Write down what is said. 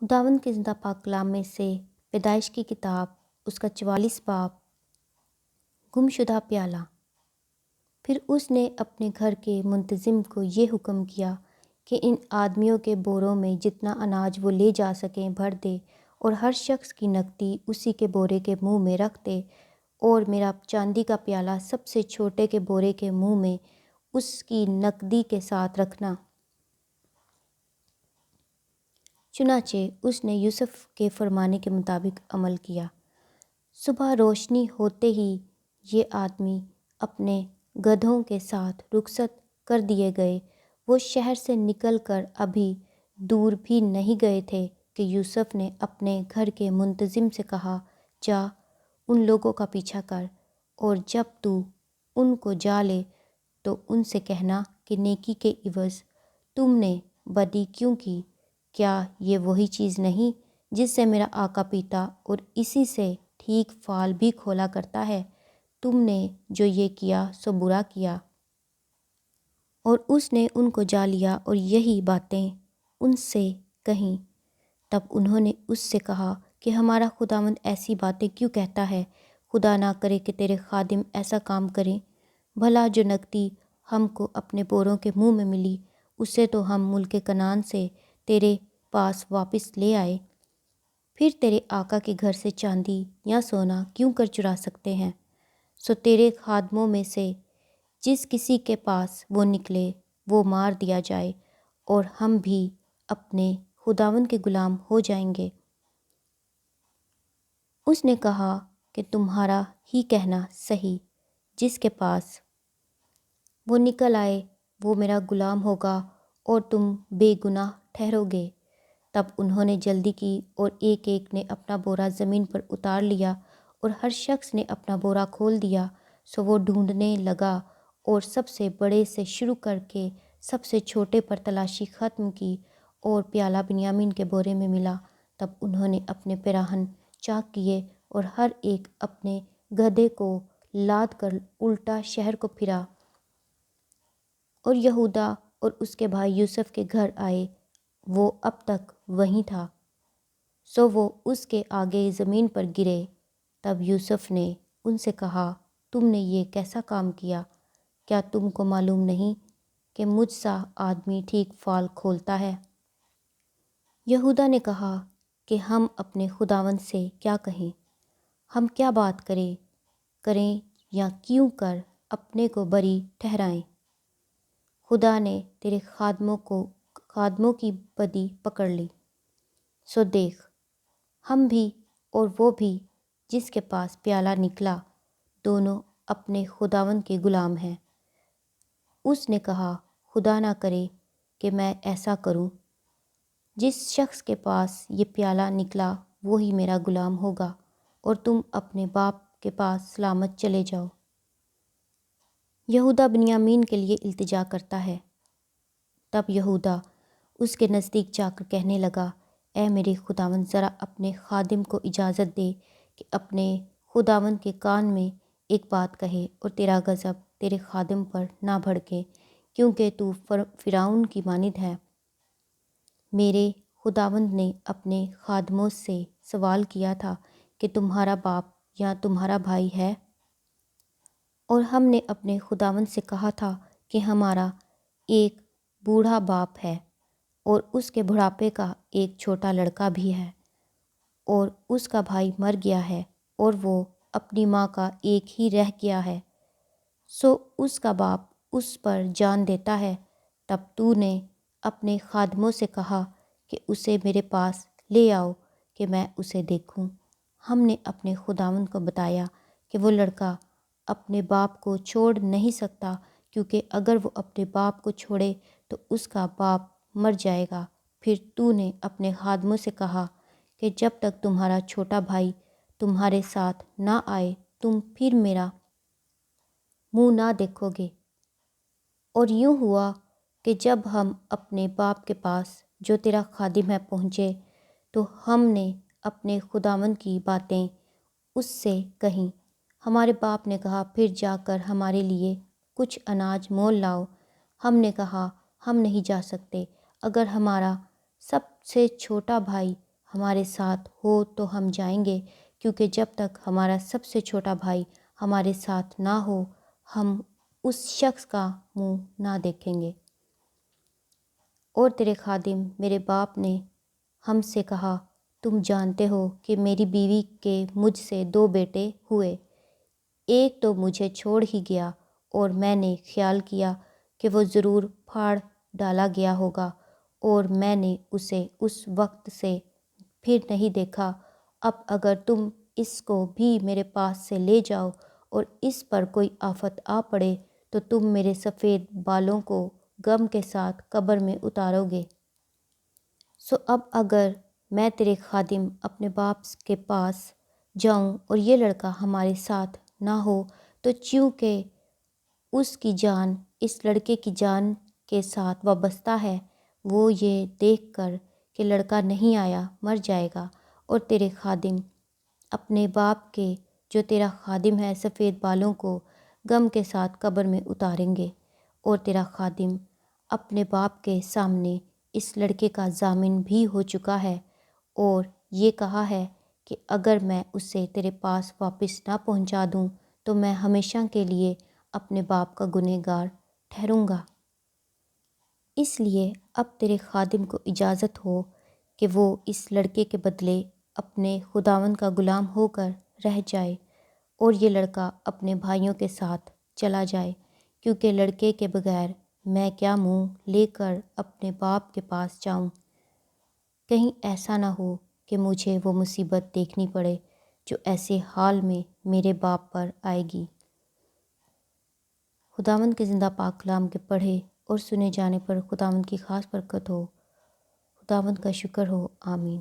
خداوند کے زندہ پاک کلام میں سے پیدائش کی کتاب اس کا 44 باب گمشدہ پیالہ۔ پھر اس نے اپنے گھر کے منتظم کو یہ حکم کیا کہ ان آدمیوں کے بوروں میں جتنا اناج وہ لے جا سکیں بھر دے، اور ہر شخص کی نقدی اسی کے بورے کے منہ میں رکھ دے، اور میرا چاندی کا پیالہ سب سے چھوٹے کے بورے کے منہ میں اس کی نقدی کے ساتھ رکھنا۔ چنانچہ اس نے یوسف کے فرمانے کے مطابق عمل کیا۔ صبح روشنی ہوتے ہی یہ آدمی اپنے گدھوں کے ساتھ رخصت کر دیے گئے۔ وہ شہر سے نکل کر ابھی دور بھی نہیں گئے تھے کہ یوسف نے اپنے گھر کے منتظم سے کہا، جا ان لوگوں کا پیچھا کر، اور جب تو ان کو جا لے تو ان سے کہنا کہ نیکی کے عوض تم نے بدی کیوں کی؟ کیا یہ وہی چیز نہیں جس سے میرا آقا پیتا اور اسی سے ٹھیک فال بھی کھولا کرتا ہے؟ تم نے جو یہ کیا سو برا کیا۔ اور اس نے ان کو جا لیا اور یہی باتیں ان سے کہیں۔ تب انہوں نے اس سے کہا کہ ہمارا خداوند ایسی باتیں کیوں کہتا ہے؟ خدا نہ کرے کہ تیرے خادم ایسا کام کریں۔ بھلا جو نقدی ہم کو اپنے بوروں کے منہ میں ملی، اسے تو ہم ملک کنعان سے تیرے پاس واپس لے آئے۔ پھر تیرے آقا کے گھر سے چاندی یا سونا کیوں کر چرا سکتے ہیں؟ سو تیرے خادموں میں سے جس کسی کے پاس وہ نکلے وہ مار دیا جائے، اور ہم بھی اپنے خداوند کے غلام ہو جائیں گے۔ اس نے کہا کہ تمہارا ہی کہنا صحیح، جس کے پاس وہ نکل آئے وہ میرا غلام ہوگا اور تم بے گناہ ٹھہرو گے۔ تب انہوں نے جلدی کی اور ایک ایک نے اپنا بورا زمین پر اتار لیا، اور ہر شخص نے اپنا بورا کھول دیا۔ سو وہ ڈھونڈنے لگا اور سب سے بڑے سے شروع کر کے سب سے چھوٹے پر تلاشی ختم کی، اور پیالہ بنیامین کے بورے میں ملا۔ تب انہوں نے اپنے پیراہن چاک کیے اور ہر ایک اپنے گدھے کو لاد کر الٹا شہر کو پھرا۔ اور یہودا اور اس کے بھائی یوسف کے گھر آئے، وہ اب تک وہیں تھا، سو وہ اس کے آگے زمین پر گرے۔ تب یوسف نے ان سے کہا، تم نے یہ کیسا کام کیا؟ کیا تم کو معلوم نہیں کہ مجھ سا آدمی ٹھیک فال کھولتا ہے؟ یہودا نے کہا کہ ہم اپنے خداوند سے کیا کہیں؟ ہم کیا بات کریں یا کیوں کر اپنے کو بری ٹھہرائیں؟ خدا نے تیرے خادموں کی بدی پکڑ لی، سو دیکھ ہم بھی اور وہ بھی جس کے پاس پیالہ نکلا دونوں اپنے خداوند کے غلام ہیں۔ اس نے کہا، خدا نہ کرے کہ میں ایسا کروں۔ جس شخص کے پاس یہ پیالہ نکلا وہی میرا غلام ہوگا، اور تم اپنے باپ کے پاس سلامت چلے جاؤ۔ یہودا بنیامین کے لیے التجا کرتا ہے۔ تب یہودا اس کے نزدیک جا کر کہنے لگا، اے میرے خداوند، ذرا اپنے خادم کو اجازت دے کہ اپنے خداوند کے کان میں ایک بات کہے، اور تیرا غضب تیرے خادم پر نہ بھڑکے، کیونکہ تو فرعون کی مانند ہے۔ میرے خداوند نے اپنے خادموں سے سوال کیا تھا کہ تمہارا باپ یا تمہارا بھائی ہے؟ اور ہم نے اپنے خداوند سے کہا تھا کہ ہمارا ایک بوڑھا باپ ہے، اور اس کے بڑھاپے کا ایک چھوٹا لڑکا بھی ہے، اور اس کا بھائی مر گیا ہے، اور وہ اپنی ماں کا ایک ہی رہ گیا ہے، سو اس کا باپ اس پر جان دیتا ہے۔ تب تو نے اپنے خادموں سے کہا کہ اسے میرے پاس لے آؤ کہ میں اسے دیکھوں۔ ہم نے اپنے خداوند کو بتایا کہ وہ لڑکا اپنے باپ کو چھوڑ نہیں سکتا، کیونکہ اگر وہ اپنے باپ کو چھوڑے تو اس کا باپ مر جائے گا۔ پھر تو نے اپنے خادموں سے کہا کہ جب تک تمہارا چھوٹا بھائی تمہارے ساتھ نہ آئے تم پھر میرا منہ نہ دیکھو گے۔ اور یوں ہوا کہ جب ہم اپنے باپ کے پاس جو تیرا خادم ہے پہنچے تو ہم نے اپنے خداوند کی باتیں اس سے کہیں۔ ہمارے باپ نے کہا، پھر جا کر ہمارے لیے کچھ اناج مول لاؤ۔ ہم نے کہا، ہم نہیں جا سکتے۔ اگر ہمارا سب سے چھوٹا بھائی ہمارے ساتھ ہو تو ہم جائیں گے، کیونکہ جب تک ہمارا سب سے چھوٹا بھائی ہمارے ساتھ نہ ہو ہم اس شخص کا منہ نہ دیکھیں گے۔ اور تیرے خادم میرے باپ نے ہم سے کہا، تم جانتے ہو کہ میری بیوی کے مجھ سے 2 بیٹے ہوئے، ایک تو مجھے چھوڑ ہی گیا اور میں نے خیال کیا کہ وہ ضرور پھاڑ ڈالا گیا ہوگا، اور میں نے اسے اس وقت سے پھر نہیں دیکھا۔ اب اگر تم اس کو بھی میرے پاس سے لے جاؤ اور اس پر کوئی آفت آ پڑے تو تم میرے سفید بالوں کو غم کے ساتھ قبر میں اتارو گے۔ سو اب اگر میں تیرے خادم اپنے باپ کے پاس جاؤں اور یہ لڑکا ہمارے ساتھ نہ ہو تو چونکہ اس کی جان اس لڑکے کی جان کے ساتھ وابستہ ہے، وہ یہ دیکھ کر کہ لڑکا نہیں آیا مر جائے گا، اور تیرے خادم اپنے باپ کے جو تیرا خادم ہے سفید بالوں کو غم کے ساتھ قبر میں اتاریں گے، اور تیرا خادم اپنے باپ کے سامنے اس لڑکے کا ضامن بھی ہو چکا ہے، اور یہ کہا ہے کہ اگر میں اسے تیرے پاس واپس نہ پہنچا دوں تو میں ہمیشہ کے لیے اپنے باپ کا گنہگار ٹھہروں گا۔ اس لیے اب تیرے خادم کو اجازت ہو کہ وہ اس لڑکے کے بدلے اپنے خداوند کا غلام ہو کر رہ جائے، اور یہ لڑکا اپنے بھائیوں کے ساتھ چلا جائے، کیونکہ لڑکے کے بغیر میں کیا منہ لے کر اپنے باپ کے پاس جاؤں؟ کہیں ایسا نہ ہو کہ مجھے وہ مصیبت دیکھنی پڑے جو ایسے حال میں میرے باپ پر آئے گی۔ خداوند کے زندہ پاک کلام کے پڑھے اور سنے جانے پر خداوند کی خاص برکت ہو۔ خداوند کا شکر ہو، آمین۔